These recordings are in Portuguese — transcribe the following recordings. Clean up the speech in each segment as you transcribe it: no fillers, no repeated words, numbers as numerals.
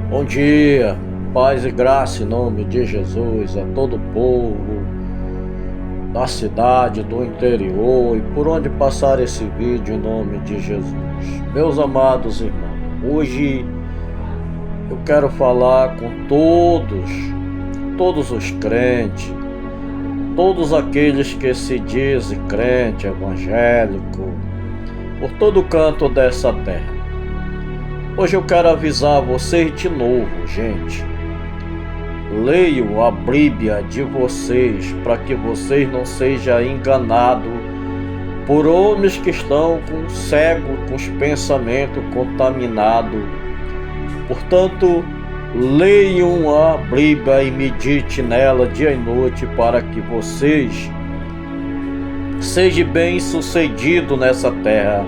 Bom dia, paz e graça em nome de Jesus a todo o povo da cidade, do interior e por onde passar esse vídeo em nome de Jesus. Meus amados irmãos, hoje eu quero falar com todos os crentes, todos aqueles que se dizem crente, evangélico, por todo canto dessa terra. Hoje eu quero avisar vocês de novo, gente. Leiam a Bíblia de vocês para que vocês não sejam enganados por homens que estão cegos, com os pensamentos contaminados. Portanto, leiam a Bíblia e medite nela dia e noite para que vocês sejam bem-sucedidos nessa terra.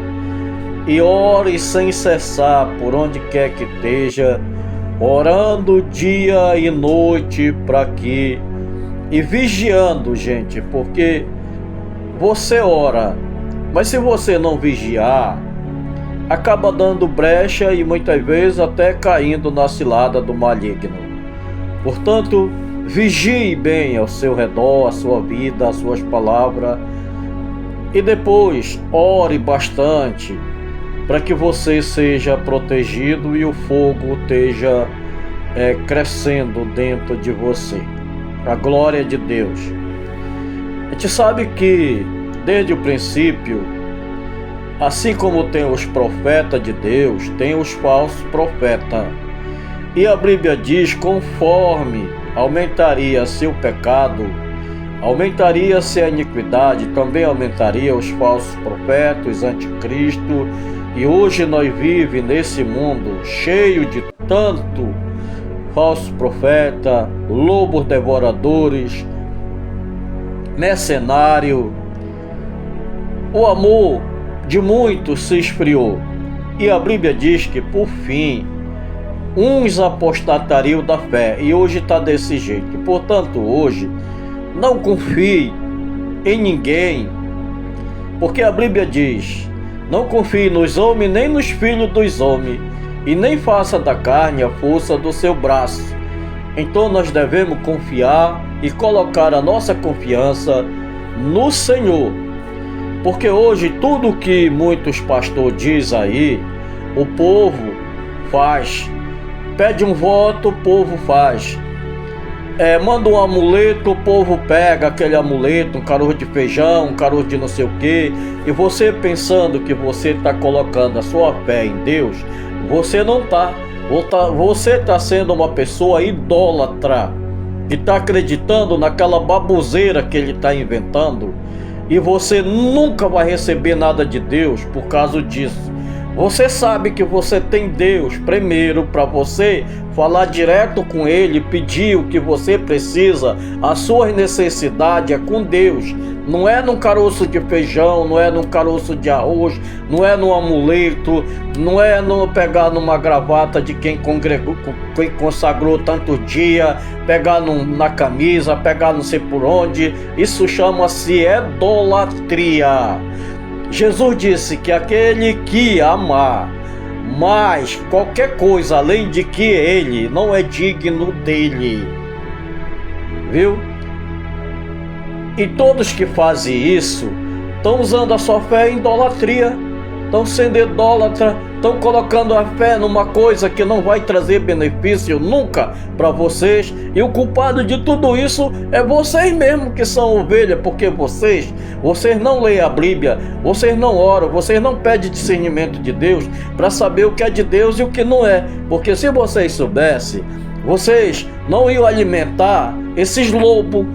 E ore sem cessar por onde quer que esteja, orando dia e noite para que, e vigiando, gente, porque você ora, mas se você não vigiar, acaba dando brecha e muitas vezes até caindo na cilada do maligno. Portanto, vigie bem ao seu redor, a sua vida, as suas palavras, e depois ore bastante para que você seja protegido e o fogo esteja crescendo dentro de você. A glória de Deus. A gente sabe que desde o princípio, assim como tem os profetas de Deus, tem os falsos profetas. E a Bíblia diz: conforme aumentaria seu pecado, aumentaria-se a iniquidade, também aumentaria os falsos profetas, os anticristo. E hoje nós vivemos nesse mundo cheio de tanto falso profeta, lobos devoradores, mercenário. O amor de muitos se esfriou. E a Bíblia diz que por fim uns apostatariam da fé. E hoje está desse jeito. Portanto, hoje não confie em ninguém, porque a Bíblia diz: não confie nos homens, nem nos filhos dos homens, e nem faça da carne a força do seu braço. Então nós devemos confiar e colocar a nossa confiança no Senhor. Porque hoje tudo que muitos pastores dizem aí, o povo faz. Pede um voto, o povo faz. Manda um amuleto, o povo pega aquele amuleto, um caroço de feijão, um caroço de não sei o que. E você pensando que você está colocando a sua fé em Deus, você não está. Você está sendo uma pessoa idólatra, que está acreditando naquela baboseira que ele está inventando. E você nunca vai receber nada de Deus por causa disso. Você sabe que você tem Deus primeiro para você falar direto com Ele, pedir o que você precisa, as suas necessidades é com Deus. Não é num caroço de feijão, não é num caroço de arroz, não é num amuleto, não é no pegar numa gravata de quem congregou, quem consagrou tanto dia, pegar na camisa, pegar não sei por onde. Isso chama-se idolatria. Jesus disse que aquele que amar mais qualquer coisa além de que ele não é digno dele. Viu? E todos que fazem isso estão usando a sua fé em idolatria, estão sendo idólatra, estão colocando a fé numa coisa que não vai trazer benefício nunca para vocês. E o culpado de tudo isso é vocês mesmos que são ovelha, porque vocês não leem a Bíblia, vocês não oram, vocês não pedem discernimento de Deus para saber o que é de Deus e o que não é. Porque se vocês soubessem, vocês não iam alimentar esses lobos,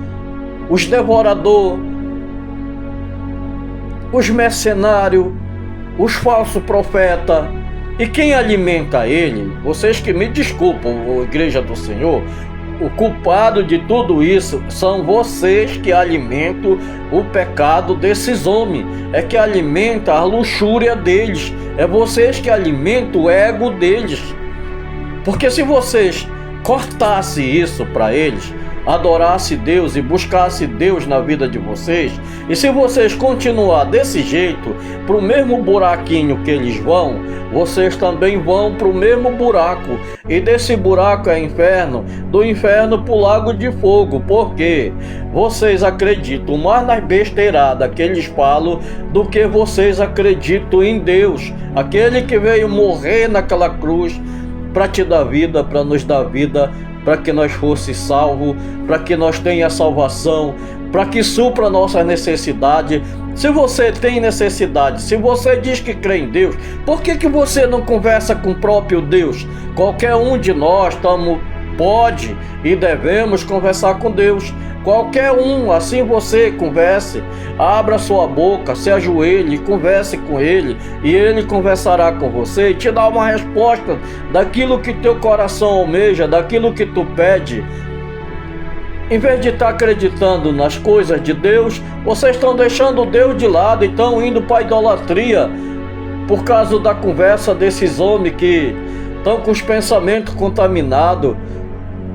os devoradores, os mercenários, os falsos profetas. E quem alimenta ele, vocês que me desculpam, Igreja do Senhor, o culpado de tudo isso são vocês que alimentam o pecado desses homens, é que alimenta a luxúria deles, é vocês que alimentam o ego deles. Porque se vocês cortassem isso para eles, adorasse Deus e buscasse Deus na vida de vocês, e se vocês continuar desse jeito, para o mesmo buraquinho que eles vão, vocês também vão para o mesmo buraco, e desse buraco é inferno, do inferno para o lago de fogo, porque vocês acreditam mais nas besteiradas que eles falam do que vocês acreditam em Deus, aquele que veio morrer naquela cruz para te dar vida, para nos dar vida, para que nós fosse salvo, para que nós tenha salvação, para que supra nossas necessidades. Se você tem necessidade, se você diz que crê em Deus, por que você não conversa com o próprio Deus? Qualquer um de nós pode e devemos conversar com Deus. Qualquer um, assim você converse, abra sua boca, se ajoelhe, converse com Ele, e Ele conversará com você e te dá uma resposta daquilo que teu coração almeja, daquilo que tu pede. Em vez de estar acreditando nas coisas de Deus, vocês estão deixando Deus de lado e estão indo para a idolatria por causa da conversa desses homens que estão com os pensamentos contaminados,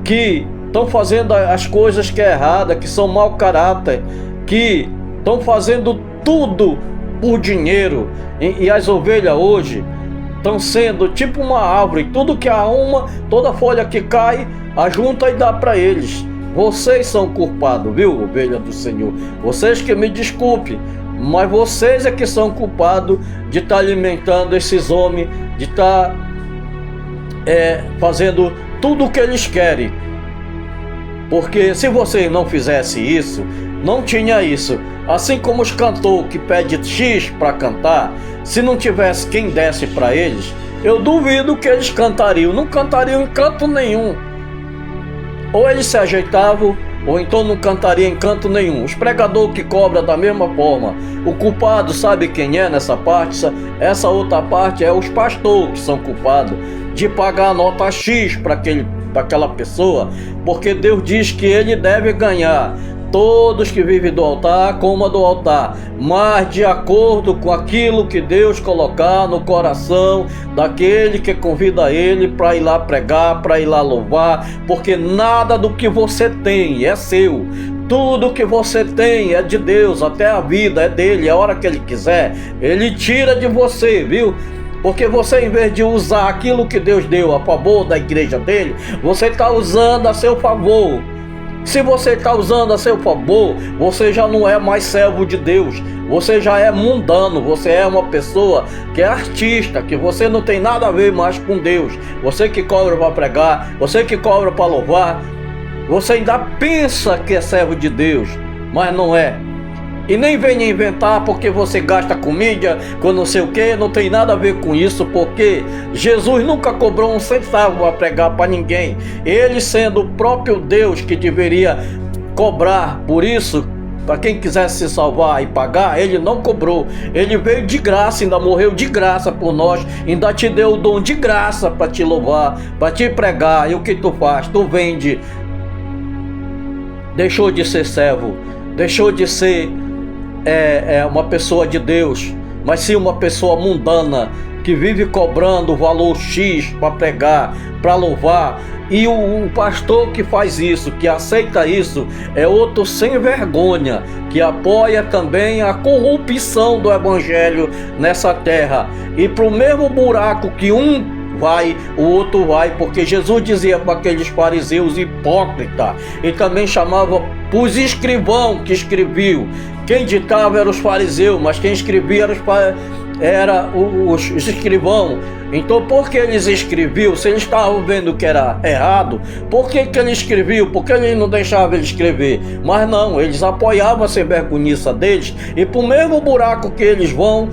que estão fazendo as coisas que é errada, que são mau caráter, que estão fazendo tudo por dinheiro. E as ovelhas hoje estão sendo tipo uma árvore, tudo que arruma, toda folha que cai, ajunta e dá para eles. Vocês são culpados, viu, ovelha do Senhor? Vocês que me desculpem, mas vocês é que são culpados de estar alimentando esses homens, de estar fazendo tudo o que eles querem. Porque se vocês não fizessem isso, não tinha isso. Assim como os cantores que pedem X para cantar, se não tivesse quem desse para eles, eu duvido que eles cantariam. Não cantariam em canto nenhum. Ou eles se ajeitavam, ou então não cantariam em canto nenhum. Os pregadores que cobram da mesma forma. O culpado sabe quem é nessa parte? Essa outra parte é os pastores que são culpados de pagar a nota X para aquela pessoa, porque Deus diz que ele deve ganhar. Todos que vivem do altar, coma do altar, mas de acordo com aquilo que Deus colocar no coração daquele que convida ele para ir lá pregar, para ir lá louvar, porque nada do que você tem é seu. Tudo que você tem é de Deus, até a vida é dele. A hora que ele quiser, ele tira de você, viu? Porque você, em vez de usar aquilo que Deus deu a favor da igreja dele, você está usando a seu favor. Se você está usando a seu favor, você já não é mais servo de Deus. Você já é mundano, você é uma pessoa que é artista, que você não tem nada a ver mais com Deus. Você que cobra para pregar, você que cobra para louvar, você ainda pensa que é servo de Deus, mas não é. E nem venha inventar porque você gasta com mídia, com não sei o que, não tem nada a ver com isso, porque Jesus nunca cobrou um centavo a pregar para ninguém. Ele sendo o próprio Deus que deveria cobrar por isso, para quem quisesse se salvar e pagar, ele não cobrou. Ele veio de graça, ainda morreu de graça por nós, ainda te deu o dom de graça para te louvar, para te pregar. E o que tu faz? Tu vende. Deixou de ser servo, deixou de ser uma pessoa de Deus, mas sim uma pessoa mundana que vive cobrando o valor X para pregar, para louvar. E o pastor que faz isso, que aceita isso, é outro sem vergonha, que apoia também a corrupção do evangelho nessa terra. E para o mesmo buraco que um vai, o outro vai, porque Jesus dizia para aqueles fariseus hipócritas, e também chamava os escrivãos que escreviam. Quem ditava eram os fariseus, mas quem escrevia era os escrivãos. Então, por que eles escreviam? Se eles estavam vendo que era errado, por que eles escreviam? Por que eles não deixavam ele escrever? Mas não, eles apoiavam a sem-vergonhiça deles, e para o mesmo buraco que eles vão,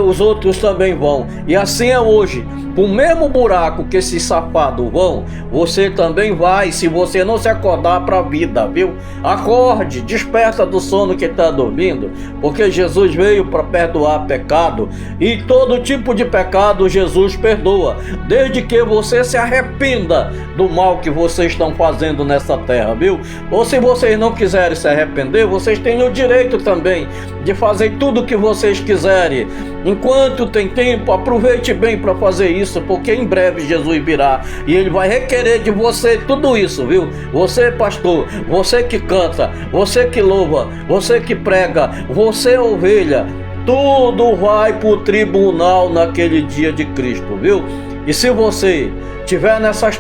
os outros também vão. E assim é hoje. Para o mesmo buraco que esses safados vão, você também vai, se você não se acordar para a vida, viu? Acorde, desperta do sono que está dormindo, porque Jesus veio para perdoar pecado, e todo tipo de pecado Jesus perdoa, desde que você se arrependa do mal que vocês estão fazendo nessa terra, viu? Ou se vocês não quiserem se arrepender, vocês têm o direito também de fazer tudo o que vocês quiserem, Enquanto tem tempo, aproveite bem para fazer isso, porque em breve Jesus virá e Ele vai requerer de você tudo isso, viu? Você, pastor, você que canta, você que louva, você que prega, você ovelha, tudo vai para o tribunal naquele dia de Cristo, viu? E se você tiver nessas